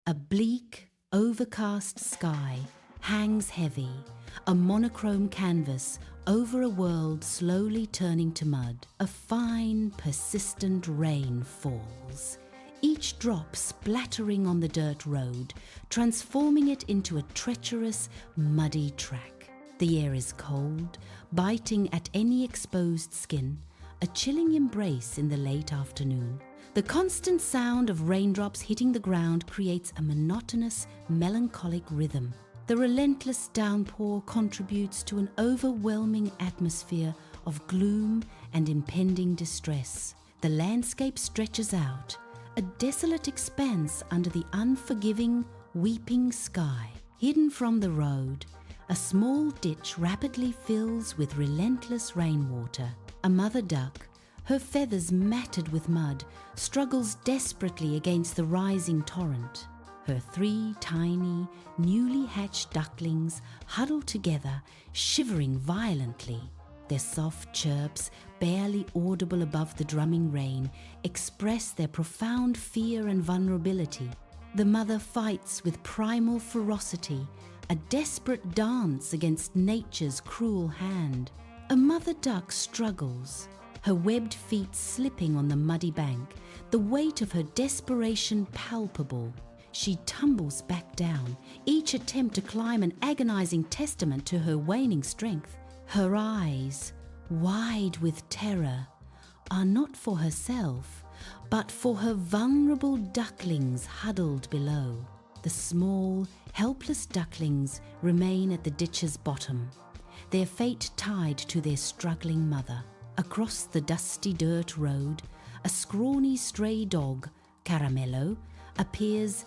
A bleak, overcast sky hangs heavy, a monochrome canvas over a world slowly turning to mud. A fine, persistent rain falls, each drop splattering on the dirt road, transforming it into a treacherous, muddy track. The air is cold, biting at any exposed skin, a chilling embrace in the late afternoon. The constant sound of raindrops hitting the ground creates a monotonous, melancholic rhythm. The relentless downpour contributes to an overwhelming atmosphere of gloom and impending distress. The landscape stretches out, a desolate expanse under the unforgiving, weeping sky. Hidden from the road, a small ditch rapidly fills with relentless rainwater. A mother duck, her feathers matted with mud, struggles desperately against the rising torrent. Her 3 tiny, newly hatched ducklings huddle together, shivering violently. Their soft chirps, barely audible above the drumming rain, express their profound fear and vulnerability. The mother fights with primal ferocity, a desperate dance against nature's cruel hand. A mother duck struggles, her webbed feet slipping on the muddy bank, the weight of her desperation palpable. She tumbles back down, each attempt to climb an agonizing testament to her waning strength. Her eyes, wide with terror, are not for herself, but for her vulnerable ducklings huddled below. The small, helpless ducklings remain at the ditch's bottom, their fate tied to their struggling mother. Across the dusty dirt road, a scrawny stray dog, Caramello, appears,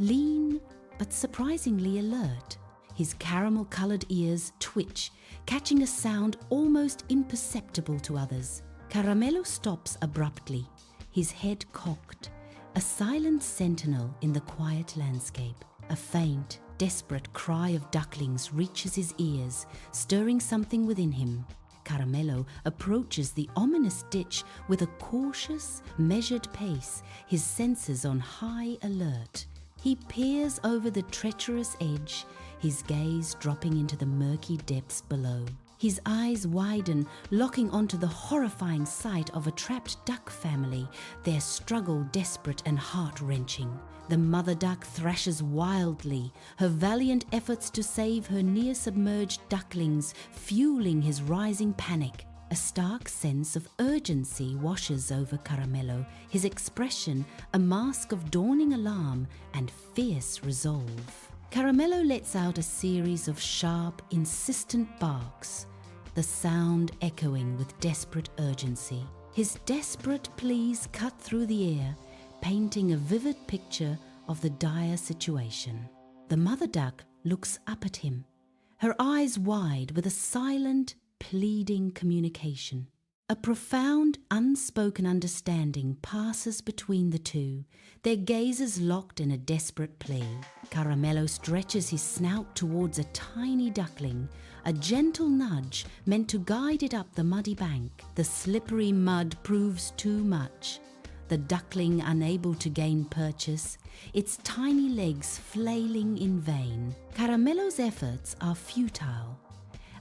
lean but surprisingly alert. His caramel-colored ears twitch, catching a sound almost imperceptible to others. Caramello stops abruptly, his head cocked, a silent sentinel in the quiet landscape. A faint, desperate cry of ducklings reaches his ears, stirring something within him. Caramello approaches the ominous ditch with a cautious, measured pace, his senses on high alert. He peers over the treacherous edge, his gaze dropping into the murky depths below. His eyes widen, locking onto the horrifying sight of a trapped duck family, their struggle desperate and heart-wrenching. The mother duck thrashes wildly, her valiant efforts to save her near-submerged ducklings fueling his rising panic. A stark sense of urgency washes over Caramello, his expression a mask of dawning alarm and fierce resolve. Caramello lets out a series of sharp, insistent barks, the sound echoing with desperate urgency. His desperate pleas cut through the air, painting a vivid picture of the dire situation. The mother duck looks up at him, her eyes wide with a silent, pleading communication. A profound, unspoken understanding passes between the two, their gazes locked in a desperate plea. Caramello stretches his snout towards a tiny duckling, a gentle nudge meant to guide it up the muddy bank. The slippery mud proves too much. The duckling unable to gain purchase, its tiny legs flailing in vain. Caramello's efforts are futile.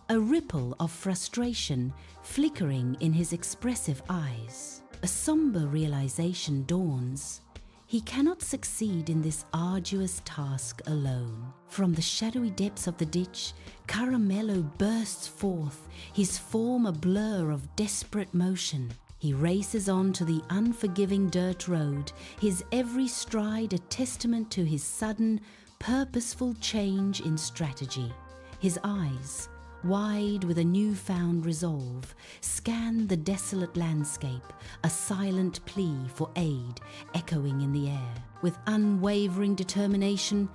A ripple of frustration flickering in his expressive eyes. A somber realization dawns. He cannot succeed in this arduous task alone. From the shadowy depths of the ditch, Caramello bursts forth, his form a blur of desperate motion. He races on to the unforgiving dirt road, his every stride a testament to his sudden, purposeful change in strategy. His eyes, wide with a newfound resolve, scan the desolate landscape, a silent plea for aid echoing in the air. With unwavering determination,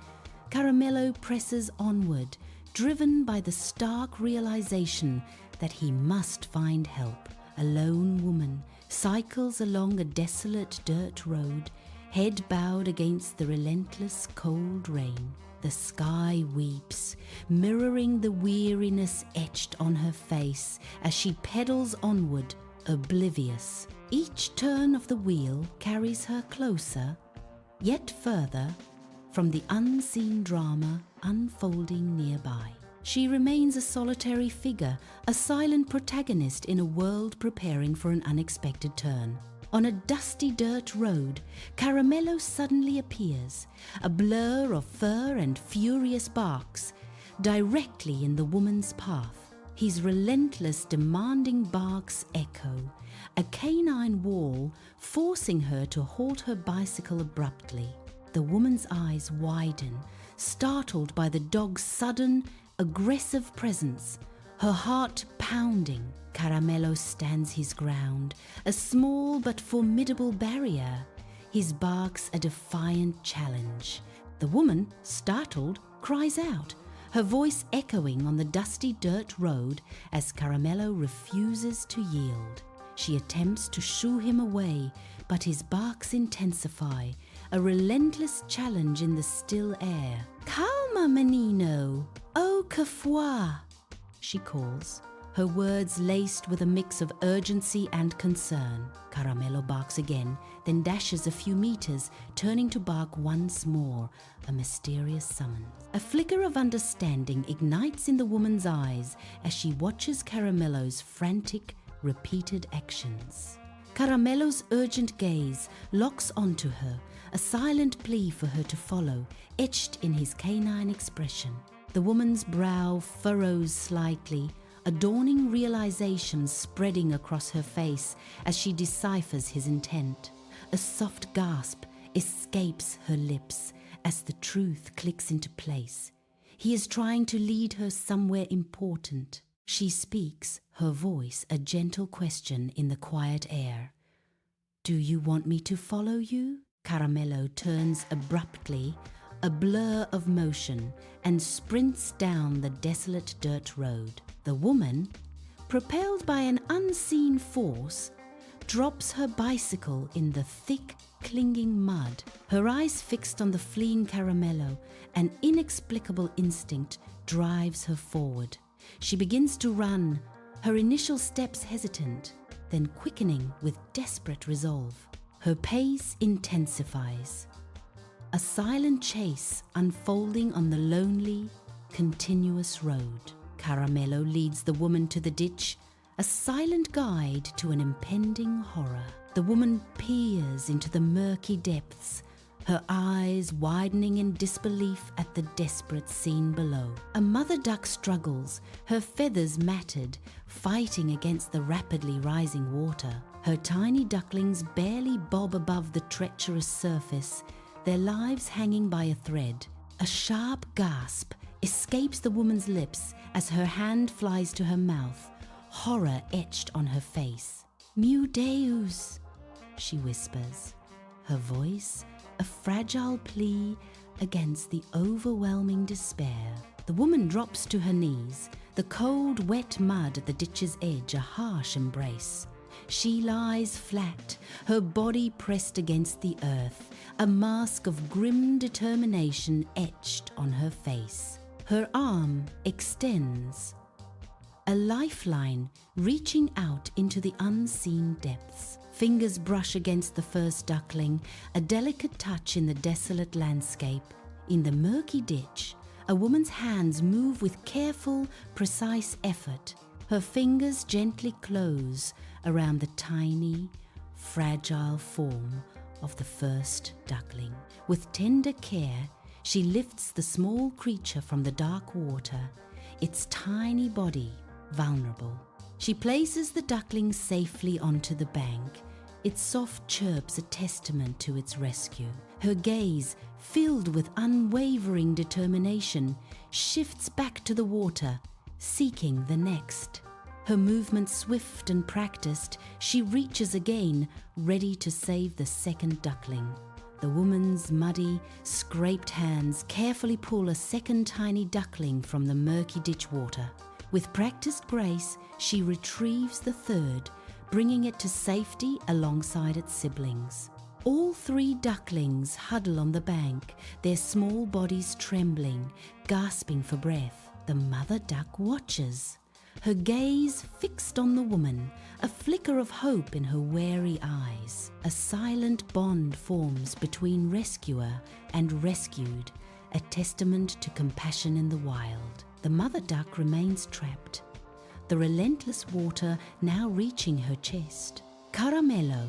Caramello presses onward, driven by the stark realization that he must find help. A lone woman cycles along a desolate dirt road, head bowed against the relentless cold rain. The sky weeps, mirroring the weariness etched on her face as she pedals onward, oblivious. Each turn of the wheel carries her closer, yet further, from the unseen drama unfolding nearby. She remains a solitary figure, a silent protagonist in a world preparing for an unexpected turn. On a dusty dirt road, Caramello suddenly appears, a blur of fur and furious barks, directly in the woman's path. His relentless, demanding barks echo, a canine wall forcing her to halt her bicycle abruptly. The woman's eyes widen, startled by the dog's sudden, aggressive presence, her heart pounding. Caramello stands his ground, a small but formidable barrier, his barks a defiant challenge. The woman, startled, cries out, her voice echoing on the dusty dirt road as Caramello refuses to yield. She attempts to shoo him away, but his barks intensify, a relentless challenge in the still air. "Calma, menino! Oh, que foi!" she calls, her words laced with a mix of urgency and concern. Caramello barks again, then dashes a few meters, turning to bark once more, a mysterious summons. A flicker of understanding ignites in the woman's eyes as she watches Caramello's frantic, repeated actions. Caramello's urgent gaze locks onto her, a silent plea for her to follow, etched in his canine expression. The woman's brow furrows slightly, a dawning realization spreading across her face as she deciphers his intent. A soft gasp escapes her lips as the truth clicks into place. He is trying to lead her somewhere important. She speaks, her voice a gentle question in the quiet air. "Do you want me to follow you?" Caramello turns abruptly, a blur of motion, and sprints down the desolate dirt road. The woman, propelled by an unseen force, drops her bicycle in the thick, clinging mud. Her eyes fixed on the fleeing Caramello, an inexplicable instinct drives her forward. She begins to run, her initial steps hesitant, then quickening with desperate resolve. Her pace intensifies. A silent chase unfolding on the lonely, continuous road. Caramello leads the woman to the ditch, a silent guide to an impending horror. The woman peers into the murky depths, her eyes widening in disbelief at the desperate scene below. A mother duck struggles, her feathers matted, fighting against the rapidly rising water. Her tiny ducklings barely bob above the treacherous surface, their lives hanging by a thread. A sharp gasp escapes the woman's lips as her hand flies to her mouth, horror etched on her face. "Meu Deus," she whispers, her voice a fragile plea against the overwhelming despair. The woman drops to her knees, the cold, wet mud at the ditch's edge a harsh embrace. She lies flat, her body pressed against the earth, a mask of grim determination etched on her face. Her arm extends, a lifeline reaching out into the unseen depths. Fingers brush against the first duckling, a delicate touch in the desolate landscape. In the murky ditch, a woman's hands move with careful, precise effort. Her fingers gently close around the tiny, fragile form of the first duckling. With tender care, she lifts the small creature from the dark water, its tiny body vulnerable. She places the duckling safely onto the bank, its soft chirps a testament to its rescue. Her gaze, filled with unwavering determination, shifts back to the water, seeking the next. Her movements swift and practiced, she reaches again, ready to save the second duckling. The woman's muddy, scraped hands carefully pull a second tiny duckling from the murky ditch water. With practiced grace, she retrieves the third, bringing it to safety alongside its siblings. All three ducklings huddle on the bank, their small bodies trembling, gasping for breath. The mother duck watches, her gaze fixed on the woman, a flicker of hope in her wary eyes. A silent bond forms between rescuer and rescued, a testament to compassion in the wild. The mother duck remains trapped, the relentless water now reaching her chest. Caramello,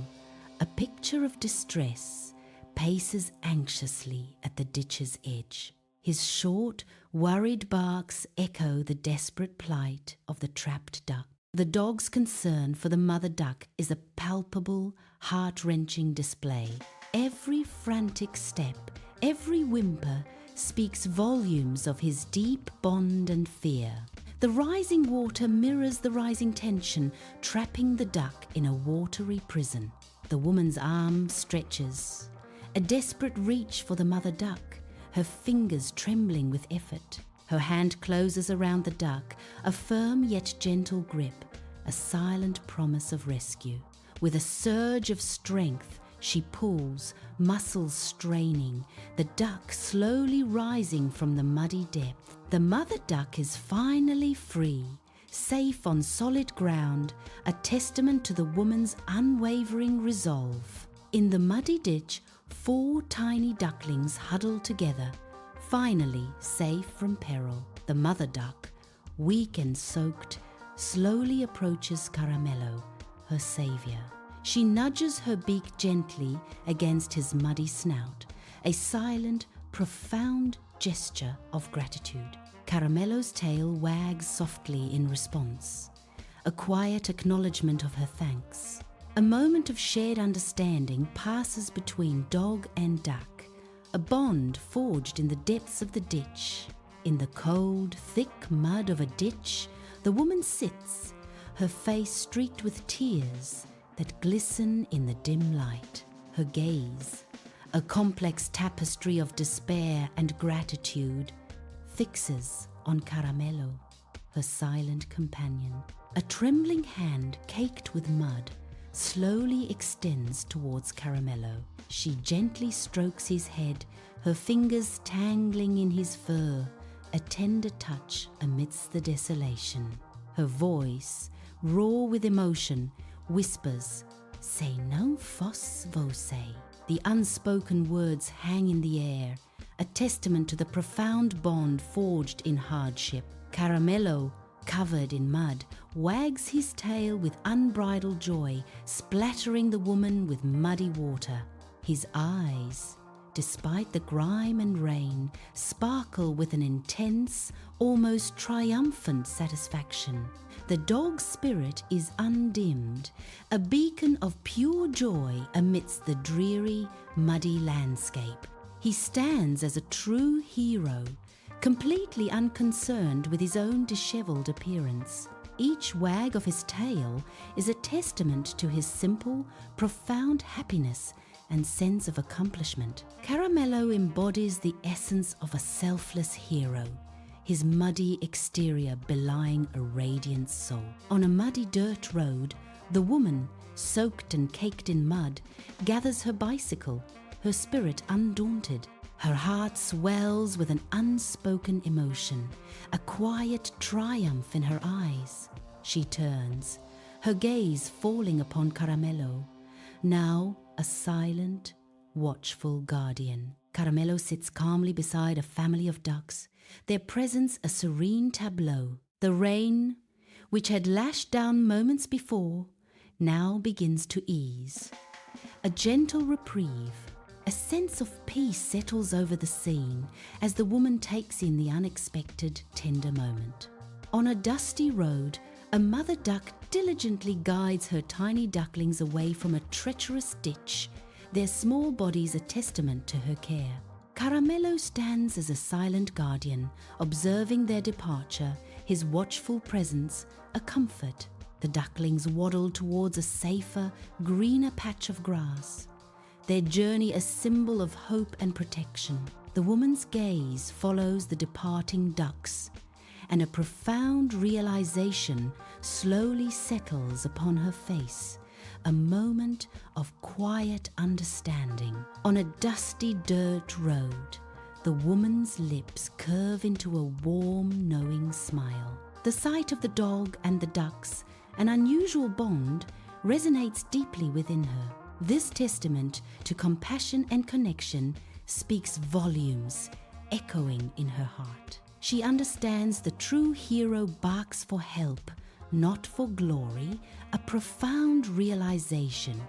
a picture of distress, paces anxiously at the ditch's edge. His short, worried barks echo the desperate plight of the trapped duck. The dog's concern for the mother duck is a palpable, heart-wrenching display. Every frantic step, every whimper speaks volumes of his deep bond and fear. The rising water mirrors the rising tension, trapping the duck in a watery prison. The woman's arm stretches, a desperate reach for the mother duck, her fingers trembling with effort. Her hand closes around the duck, a firm yet gentle grip, a silent promise of rescue. With a surge of strength, she pulls, muscles straining, the duck slowly rising from the muddy depth. The mother duck is finally free, safe on solid ground, a testament to the woman's unwavering resolve. In the muddy ditch, 4 tiny ducklings huddle together, finally safe from peril. The mother duck, weak and soaked, slowly approaches Caramello, her savior. She nudges her beak gently against his muddy snout, a silent, profound gesture of gratitude. Caramello's tail wags softly in response, a quiet acknowledgement of her thanks. A moment of shared understanding passes between dog and duck, a bond forged in the depths of the ditch. In the cold, thick mud of a ditch, the woman sits, her face streaked with tears that glisten in the dim light. Her gaze, a complex tapestry of despair and gratitude, fixes on Caramello, her silent companion. A trembling hand caked with mud slowly extends towards Caramello. She gently strokes his head, her fingers tangling in his fur, a tender touch amidst the desolation. Her voice, raw with emotion, whispers, "Say no fos vose." The unspoken words hang in the air, a testament to the profound bond forged in hardship. Caramello, covered in mud, wags his tail with unbridled joy, splattering the woman with muddy water. His eyes, despite the grime and rain, sparkle with an intense, almost triumphant satisfaction. The dog's spirit is undimmed, a beacon of pure joy amidst the dreary, muddy landscape. He stands as a true hero, completely unconcerned with his own disheveled appearance. Each wag of his tail is a testament to his simple, profound happiness and sense of accomplishment. Caramello embodies the essence of a selfless hero, his muddy exterior belying a radiant soul. On a muddy dirt road, the woman, soaked and caked in mud, gathers her bicycle, her spirit undaunted. Her heart swells with an unspoken emotion, a quiet triumph in her eyes. She turns, her gaze falling upon Caramello, now a silent, watchful guardian. Caramello sits calmly beside a family of ducks, their presence a serene tableau. The rain, which had lashed down moments before, now begins to ease. A gentle reprieve, a sense of peace settles over the scene as the woman takes in the unexpected, tender moment. On a dusty road, a mother duck diligently guides her tiny ducklings away from a treacherous ditch, their small bodies a testament to her care. Caramello stands as a silent guardian, observing their departure, his watchful presence a comfort. The ducklings waddle towards a safer, greener patch of grass, their journey a symbol of hope and protection. The woman's gaze follows the departing ducks, and a profound realization slowly settles upon her face, a moment of quiet understanding. On a dusty dirt road, the woman's lips curve into a warm, knowing smile. The sight of the dog and the ducks, an unusual bond, resonates deeply within her. This testament to compassion and connection speaks volumes, echoing in her heart. She understands the true hero barks for help, not for glory, a profound realization.